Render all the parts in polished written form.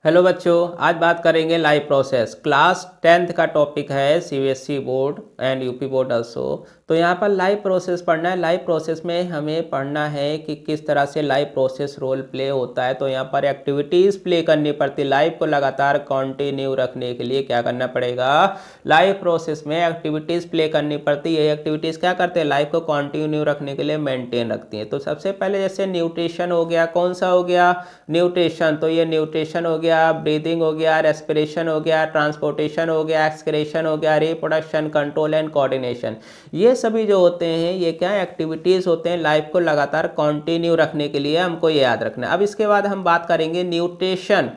Hello बच्चों, आज बात करेंगे लाइव प्रोसेस। क्लास 10th का टॉपिक है CBSE board and UP board also. तो यहाँ पर लाइव प्रोसेस पढ़ना है। लाइव प्रोसेस में हमें पढ़ना है कि किस तरह से लाइव प्रोसेस रोल प्ले होता है। तो यहाँ पर एक्टिविटीज़ प्ले करनी पड़ती है। लाइव को लगातार कंटिन्यू रखने के लिए क्या करना पड़ेगा, लाइव प्रोसेस में एक्टिविटीज़ प्ले करनी पड़ती है। ये एक्टिविटीज़ क्या करते हैं, लाइव को कंटिन्यू रखने के लिए मेंटेन रखती हैं। तो सबसे पहले जैसे न्यूट्रिशन हो गया, कौन सा हो गया, न्यूट्रिशन। तो ये न्यूट्रिशन हो गया, ब्रीदिंग हो गया, रेस्पिरेशन हो गया, ट्रांसपोर्टेशन हो गया, एक्सक्रेशन हो गया, रिप्रोडक्शन, कंट्रोल एंड कोऑर्डिनेशन। ये सभी जो होते हैं ये क्या एक्टिविटीज़ होते हैं, लाइफ को लगातार कंटिन्यू रखने के लिए हमको ये याद रखना है। अब इसके बाद हम बात करेंगे न्यूट्रिशन।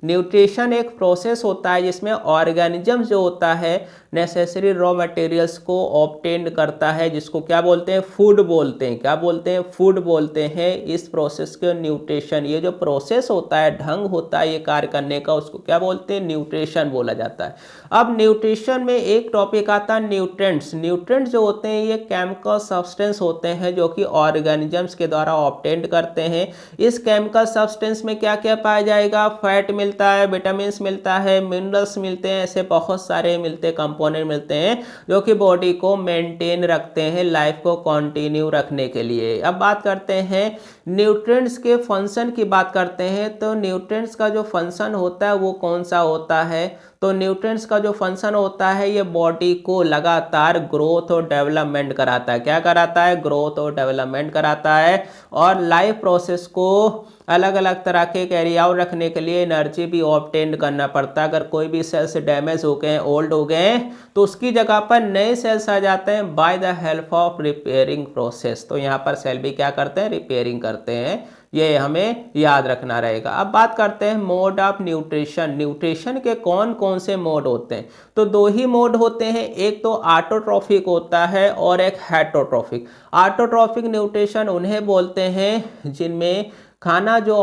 न्यूट्रिशन एक प्रोसेस होता है जिसमें ऑर्गेनिज्म जो होता है नेसेसरी रॉ मटेरियल्स को ऑब्टेन करता है, जिसको क्या बोलते हैं, फूड बोलते हैं। क्या बोलते हैं, फूड बोलते हैं। इस प्रोसेस के न्यूट्रिशन, ये जो प्रोसेस होता है, ढंग होता है ये कार्य करने का, उसको क्या बोलते हैं, न्यूट्रिशन बोला जाता है। अब न्यूट्रिशन में एक टॉपिक आता है न्यूट्रेंट्स। न्यूट्रेंट्स जो होते हैं ये केमिकल सब्सटेंस होते हैं जो कि ऑर्गेनिजम्स के द्वारा ऑब्टेन करते हैं। इस केमिकल सब्सटेंस में क्या क्या पाया जाएगा, फैट मिलता है, विटामिन मिलता है, मिनरल्स मिलते हैं, ऐसे बहुत सारे मिलते हैं, कंपोनेंट मिलते हैं जो कि बॉडी को मेंटेन रखते हैं, लाइफ को कंटिन्यू रखने के लिए। अब बात करते हैं न्यूट्रिएंट्स के फंक्शन की बात करते हैं। तो न्यूट्रिएंट्स का जो फंक्शन होता है वो कौन सा होता है, तो न्यूट्रिएंट्स का जो फंक्शन होता है ये बॉडी को लगातार ग्रोथ और डेवलपमेंट कराता है। क्या कराता है, ग्रोथ और डेवलपमेंट कराता है। और लाइफ प्रोसेस को अलग अलग तरह के कैरी आउट रखने के लिए एनर्जी भी ऑब्टेन करना पड़ता है। अगर कोई भी सेल्स डैमेज हो गए, ओल्ड हो गए, तो उसकी जगह पर नए सेल्स आ जाते हैं by the help of repairing process. तो यहाँ पर सेल भी क्या करते हैं, रिपेयरिंग करते हैं। ये हमें याद रखना रहेगा। अब बात करते हैं मोड ऑफ न्यूट्रिशन। न्यूट्रिशन के कौन कौन से मोड होते हैं, तो दो ही मोड होते हैं, एक तो ऑटोट्रॉफिक होता है और एक हेटरोट्रॉफिक। ऑटोट्रॉफिक न्यूट्रिशन उन्हें बोलते हैं जिनमें खाना जो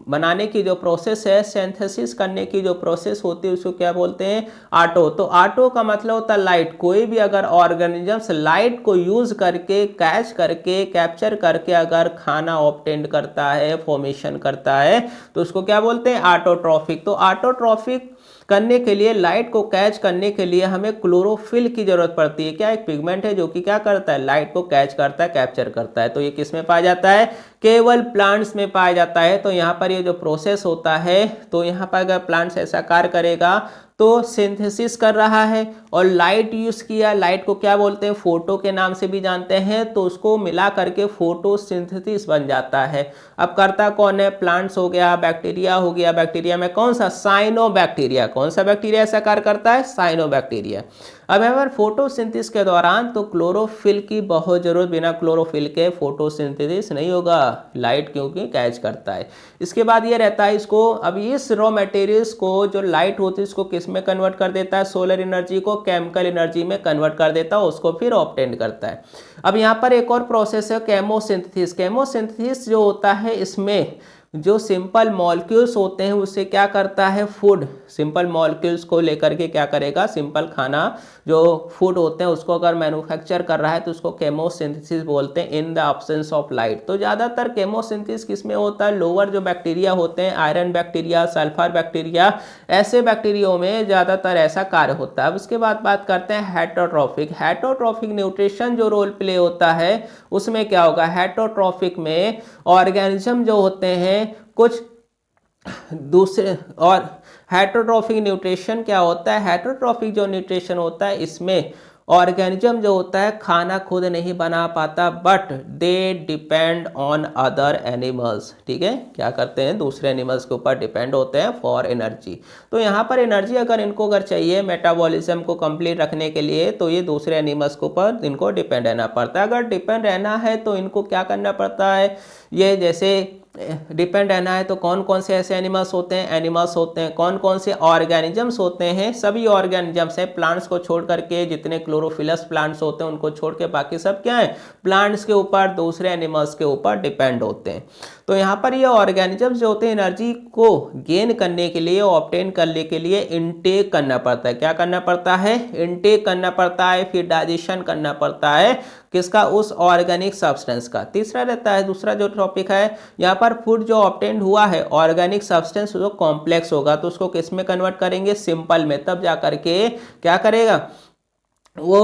बनाने की जो प्रोसेस है, सिंथेसिस करने की जो प्रोसेस होती है, उसको क्या बोलते हैं, ऑटो। तो ऑटो का मतलब होता है लाइट। कोई भी अगर ऑर्गेनिजम्स लाइट को यूज करके, कैच करके, कैप्चर करके अगर खाना ऑब्टेन करता है, फॉर्मेशन करता है, तो उसको क्या बोलते हैं, ऑटोट्रॉफिक। तो ऑटोट्रॉफिक करने के लिए, लाइट को कैच करने के लिए हमें क्लोरोफिल की जरूरत पड़ती है। क्या, एक पिगमेंट है जो कि क्या करता है, लाइट को कैच करता है, कैप्चर करता है। तो ये किस में पाया जाता है, केवल प्लांट्स में पाया जाता है। तो यहाँ पर ये जो प्रोसेस होता है, तो यहाँ पर अगर प्लांट्स ऐसा कार्य करेगा तो सिंथेसिस कर रहा है और लाइट यूज किया। लाइट को क्या बोलते हैं, फोटो के नाम से भी जानते हैं। तो उसको मिला करके फोटोसिंथेसिस बन जाता है। अब करता कौन है, प्लांट्स हो गया, बैक्टीरिया हो गया। बैक्टीरिया में कौन सा, साइनोबैक्टीरिया। कौन सा बैक्टीरिया ऐसा कार्य करता है, साइनोबैक्टीरिया। अब अगर फोटोसिंथेसिस के दौरान तो क्लोरोफिल की बहुत जरूरत, बिना क्लोरोफिल के फोटोसिंथेसिस नहीं होगा, लाइट क्योंकि कैच करता है। इसके बाद ये रहता है इसको, अब इस रॉ मटेरियल्स को जो लाइट होती है इसको किस में कन्वर्ट कर देता है, सोलर एनर्जी को केमिकल एनर्जी में कन्वर्ट कर देता है, उसको फिर ऑब्टेन करता है। अब यहाँ पर एक और प्रोसेस है केमोसिंथेसिस। केमोसिंथेसिस जो होता है इसमें जो सिंपल मॉलिक्यूल्स होते हैं उससे क्या करता है, फूड। सिंपल मॉलिक्यूल्स को लेकर के क्या करेगा, सिंपल खाना जो फूड होते हैं उसको अगर मैन्युफैक्चर कर रहा है तो उसको केमोसिंथेसिस बोलते हैं in the absence of light. तो ज़्यादातर केमोसिंथेसिस किस में होता है, लोअर जो बैक्टीरिया होते हैं, आयरन बैक्टीरिया, सल्फर बैक्टीरिया, ऐसे बैक्टीरियो में ज़्यादातर ऐसा कार्य होता है। अब उसके बाद बात करते हैं हेटरोट्रॉफिक। हेटरोट्रॉफिक न्यूट्रिशन जो रोल प्ले होता है उसमें क्या होगा, हेटरोट्रॉफिक में ऑर्गेनिज्म जो होते हैं कुछ दूसरे, और हेटरोट्रॉफिक न्यूट्रिशन क्या होता है, हेटरोट्रॉफिक जो न्यूट्रिशन होता है इसमें ऑर्गेनिज्म जो होता है खाना खुद नहीं बना पाता, but they depend on other animals. ठीक है, क्या करते हैं, दूसरे एनिमल्स के ऊपर डिपेंड होते हैं फॉर एनर्जी। तो यहाँ पर एनर्जी अगर इनको अगर चाहिए मेटाबॉलिज्म को कंप्लीट रखने के लिए, तो ये दूसरे एनिमल्स के ऊपर इनको डिपेंड रहना पड़ता है। अगर डिपेंड रहना है तो इनको क्या करना पड़ता है, ये जैसे डिपेंड रहना है तो कौन कौन से ऐसे एनिमल्स होते हैं, एनिमल्स होते हैं, कौन कौन से ऑर्गेनिजम्स होते हैं, सभी ऑर्गेनिजम्स हैं, प्लांट्स को छोड़ करके, जितने क्लोरोफिलस प्लांट्स होते हैं उनको छोड़ के बाकी सब क्या है, प्लांट्स के ऊपर, दूसरे एनिमल्स के ऊपर डिपेंड होते हैं। तो यहाँ पर ये ऑर्गेनिजम्स जो होते हैं एनर्जी को गेन करने के लिए, ऑब्टेन करने के लिए इनटेक करना पड़ता है। क्या करना पड़ता है? इनटेक करना पड़ता है, फिर डाइजेशन करना पड़ता है किसका? उस ऑर्गेनिक सब्सटेंस का। तीसरा रहता है, दूसरा जो टॉपिक है यहाँ पर, फूड जो ऑब्टेन हुआ है ऑर्गेनिक सब्सटेंस जो कॉम्प्लेक्स होगा तो उसको किस में कन्वर्ट करेंगे? सिंपल में। तब जा करके क्या करेगा? वो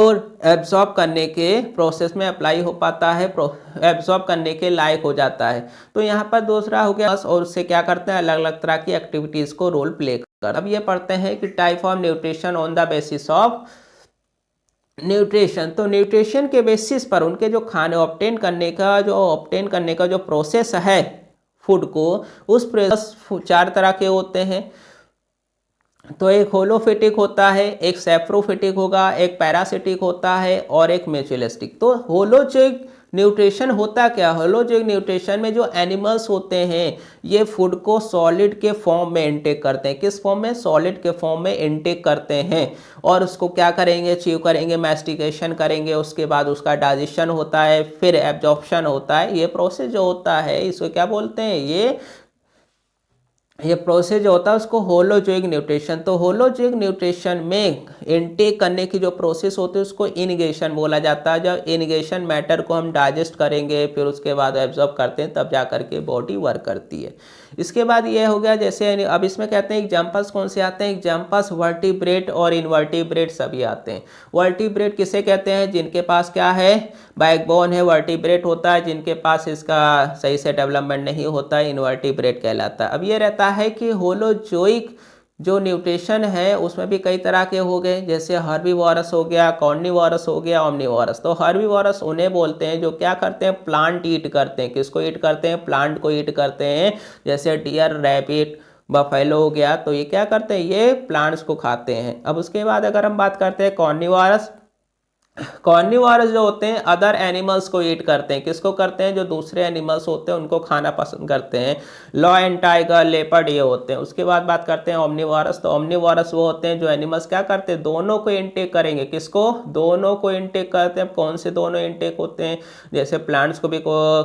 एब्जॉर्ब करने के प्रोसेस में अप्लाई हो पाता है, एब्जॉर्ब करने के लायक हो जाता है। तो यहाँ पर दूसरा हो गया, और उससे क्या करते हैं? अलग अलग तरह की एक्टिविटीज़ को रोल प्ले कर। अब ये पढ़ते हैं कि type of nutrition on the basis of nutrition. तो न्यूट्रिशन के बेसिस पर उनके जो खाने ऑब्टेन करने का जो प्रोसेस है फूड को, उस प्रोसेस 4 तरह के होते हैं। तो एक होलोफिटिक होता है, एक सेप्रोफिटिक होगा, एक पैरासिटिक होता है और एक म्यूचुअलिस्टिक। तो होलोजोइक न्यूट्रिशन होता क्या? होलोजोइक न्यूट्रिशन में जो एनिमल्स होते हैं ये फूड को सॉलिड के फॉर्म में इनटेक करते हैं। किस फॉर्म में? सॉलिड के फॉर्म में इनटेक करते हैं और उसको क्या करेंगे? च्यू करेंगे, मैस्टिकेशन करेंगे, उसके बाद उसका डाइजेशन होता है, फिर एब्जॉर्प्शन होता है। ये प्रोसेस जो होता है इसको क्या बोलते हैं? ये प्रोसेस जो होता है उसको होलोजोइक न्यूट्रिशन। तो होलोजोइक न्यूट्रिशन में इनटेक करने की जो प्रोसेस होती है उसको इनिगेशन बोला जाता है। जब इनिगेशन मैटर को हम डाइजेस्ट करेंगे फिर उसके बाद एब्जॉर्ब करते हैं तब जा करके बॉडी वर्क करती है। इसके बाद ये हो गया, जैसे अब इसमें कहते हैं एग्जाम्पल्स कौन से आते हैं? एग्जाम्पल्स वर्टिब्रेट और इनवर्टिब्रेट सभी आते हैं। वर्टिब्रेट किसे कहते हैं? जिनके पास क्या है? बैकबोन है, वर्टिब्रेट होता है। जिनके पास इसका सही से डेवलपमेंट नहीं होता है इनवर्टिब्रेट कहलाता है। अब ये रहता है कि होलोजोइक जो न्यूट्रिशन है उसमें भी कई तरह के हो गए, जैसे हर्बीवोरस हो गया, कॉर्निवोरस हो गया, ओमनिवोरस। तो हर्बीवोरस उन्हें बोलते हैं जो क्या करते हैं? प्लांट ईट करते हैं। किसको ईट करते हैं? प्लांट को ईट करते हैं। जैसे डियर, रैबिट, बफेलो हो गया, तो ये क्या करते हैं? ये प्लांट्स को खाते हैं। अब उसके बाद अगर हम बात करते हैं कॉर्निवोरस, कॉर्निवोरस जो होते हैं अदर एनिमल्स को ईट करते हैं। किसको करते हैं? जो दूसरे एनिमल्स होते हैं उनको खाना पसंद करते हैं। लॉयन, टाइगर, लेपर्ड ये होते हैं। उसके बाद बात करते हैं ओमनिवोरस। तो ओमनिवोरस वो होते हैं जो एनिमल्स क्या करते हैं? दोनों को इनटेक करेंगे। किसको? दोनों को इनटेक करते हैं। कौन से दोनों इनटेक होते हैं? जैसे प्लांट्स को भी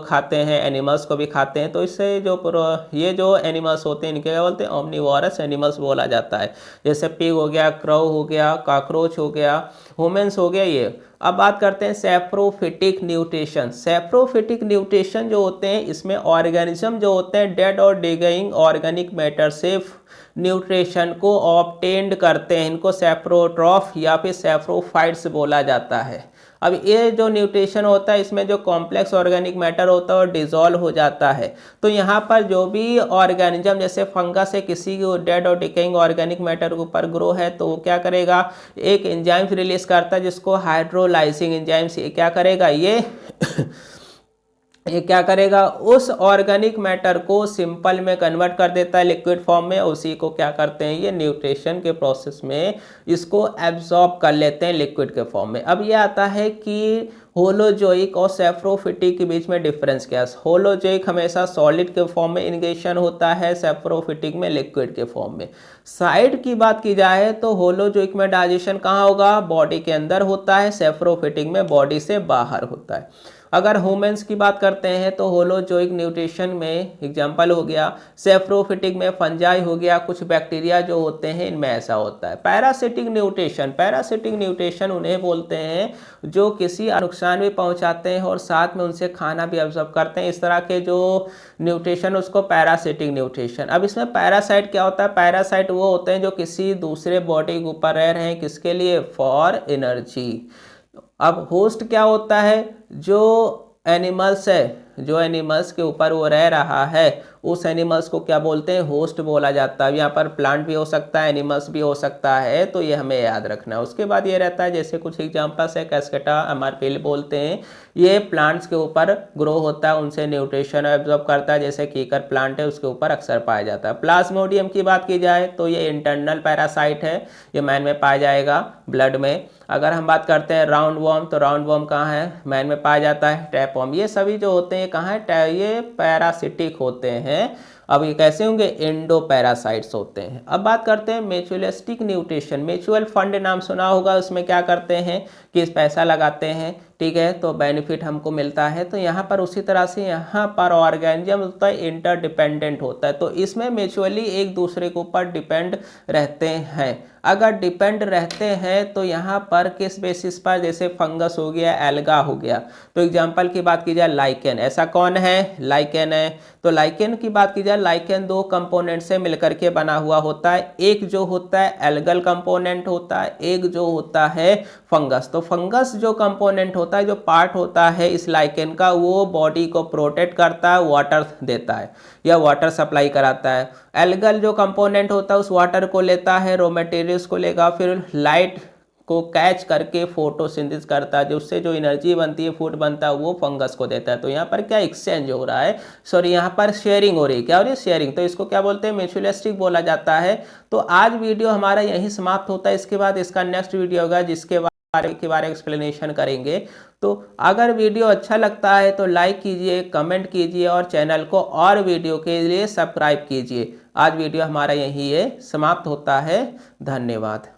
खाते हैं, एनिमल्स को भी खाते हैं। तो इससे ये जो एनिमल्स होते हैं इनके क्या बोलते हैं? ओमनिवोरस एनिमल्स बोला जाता है। जैसे पिग हो गया, क्रो हो गया, कॉकरोच हो गया, ह्यूमन्स हो गया ये। अब बात करते हैं सेप्रोफिटिक न्यूट्रिशन। सेप्रोफिटिक न्यूट्रिशन जो होते हैं इसमें ऑर्गेनिज्म जो होते हैं डेड और डिगेइंग ऑर्गेनिक मैटर से न्यूट्रिशन को ऑब्टेन्ड करते हैं। इनको सेप्रोट्रॉफ या फिर सेप्रोफाइट्स बोला जाता है। अब ये जो न्यूट्रिशन होता है इसमें जो कॉम्प्लेक्स ऑर्गेनिक मैटर होता है वो डिजॉल्व हो जाता है। तो यहाँ पर जो भी ऑर्गेनिज्म जैसे फंगस है किसी डेड और डिकेइंग ऑर्गेनिक मैटर के ऊपर ग्रो है तो वो क्या करेगा? एक एंजाइम्स रिलीज करता है जिसको हाइड्रोलाइसिंग एंजाइम्स। क्या करेगा? ये क्या करेगा? उस ऑर्गेनिक मैटर को सिंपल में कन्वर्ट कर देता है लिक्विड फॉर्म में। उसी को क्या करते हैं? ये न्यूट्रिशन के प्रोसेस में इसको एब्जॉर्ब कर लेते हैं लिक्विड के फॉर्म में। अब ये आता है कि होलोजोइक और सेप्रोफिटिक के बीच में डिफरेंस क्या है? होलोजोइक हमेशा सॉलिड के फॉर्म में इनिगेशन होता है, सेप्रोफिटिक में लिक्विड के फॉर्म में। साइड की बात की जाए तो होलोजोइक में डाइजेशन कहाँ होगा? बॉडी के अंदर होता है, सेप्रोफिटिक में बॉडी से बाहर होता है। अगर ह्यूमंस की बात करते हैं तो होलोजोइक न्यूट्रिशन में एग्जांपल हो गया, सेप्रोफिटिक में फंजाई हो गया, कुछ बैक्टीरिया जो होते हैं इनमें ऐसा होता है। पैरासिटिक न्यूट्रिशन उन्हें बोलते हैं जो किसी नुकसान भी पहुंचाते हैं और साथ में उनसे खाना भी ऑब्जर्व करते हैं। इस तरह के जो न्यूट्रिशन उसको पैरासिटिक न्यूट्रिशन। अब इसमें पैरासाइट क्या होता है? पैरासाइट वो होते हैं जो किसी दूसरे बॉडी के ऊपर रह रहे हैं, किसके लिए? For energy. अब होस्ट क्या होता है? जो एनिमल्स है, जो एनिमल्स के ऊपर वो रह रहा है उस एनिमल्स को क्या बोलते हैं? होस्ट बोला जाता है। यहाँ पर प्लांट भी हो सकता है, एनिमल्स भी हो सकता है, तो ये हमें याद रखना है। उसके बाद ये रहता है जैसे कुछ एग्जांपल्स है, कैस्केटा अमारपेली बोलते हैं, ये प्लांट्स के ऊपर ग्रो होता है, उनसे न्यूट्रिशन एब्जॉर्ब करता है। जैसे कीकर प्लांट है उसके ऊपर अक्सर पाया जाता है। प्लाज्मोडियम की बात की जाए तो ये इंटरनल पैरासाइट है, ये मैन में पाया जाएगा ब्लड में। अगर हम बात करते हैं राउंड वॉर्म, तो राउंड वॉर्म कहाँ है? मैन में पाया जाता है। टैपवॉर्म, ये सभी जो होते हैं कहाँ है? ये पैरासिटिक होते हैं। अब ये कैसे होंगे? एंडो पैरासाइट्स होते हैं। अब बात करते हैं म्यूचुअलिस्टिक न्यूट्रिशन। म्यूचुअल फंड नाम सुना होगा, उसमें क्या करते हैं कि पैसा लगाते हैं, ठीक है, तो बेनिफिट हमको मिलता है। तो यहाँ पर उसी तरह से यहाँ पर ऑर्गेनिज्म होता है इंटरडिपेंडेंट होता है, तो इसमें म्यूचुअली एक दूसरे के ऊपर डिपेंड रहते हैं। अगर डिपेंड रहते हैं तो यहाँ पर किस बेसिस पर, जैसे फंगस हो गया, एल्गा हो गया। तो एग्जांपल की बात की जाए लाइकेन, ऐसा कौन है, लाइकेन है। तो लाइकेन की बात की जाए, लाइकेन दो कंपोनेंट से मिलकर के बना हुआ होता है, एक जो होता है एल्गल कंपोनेंट होता है, एक जो होता है फंगस। तो फंगस जो कंपोनेंट होता है, जो पार्ट होता है इस लाइकेन का, वो बॉडी को प्रोटेक्ट करता है, वाटर देता है या वाटर सप्लाई कराता है। एल्गल जो कंपोनेंट होता है उस वाटर को लेता है, रॉ मटेरियल्स को लेगा, फिर लाइट को कैच करके फोटोसिंथेसिस करता है, जिससे जो एनर्जी बनती है, फूड बनता है, वो फंगस को देता है। तो यहाँ पर क्या एक्सचेंज हो रहा है, सॉरी यहाँ पर शेयरिंग हो रही है। क्या हो रही है, शेयरिंग। तो इसको क्या बोलते हैं, म्यूचुअलिस्टिक बोला जाता है। तो आज वीडियो हमारा यहीं समाप्त होता है। इसके बाद इसका नेक्स्ट वीडियो होगा जिसके बारे में एक्सप्लेनेशन करेंगे। तो अगर वीडियो अच्छा लगता है तो लाइक कीजिए, कमेंट कीजिए और चैनल को और वीडियो के लिए सब्सक्राइब कीजिए। आज वीडियो हमारा यही है समाप्त होता है। धन्यवाद।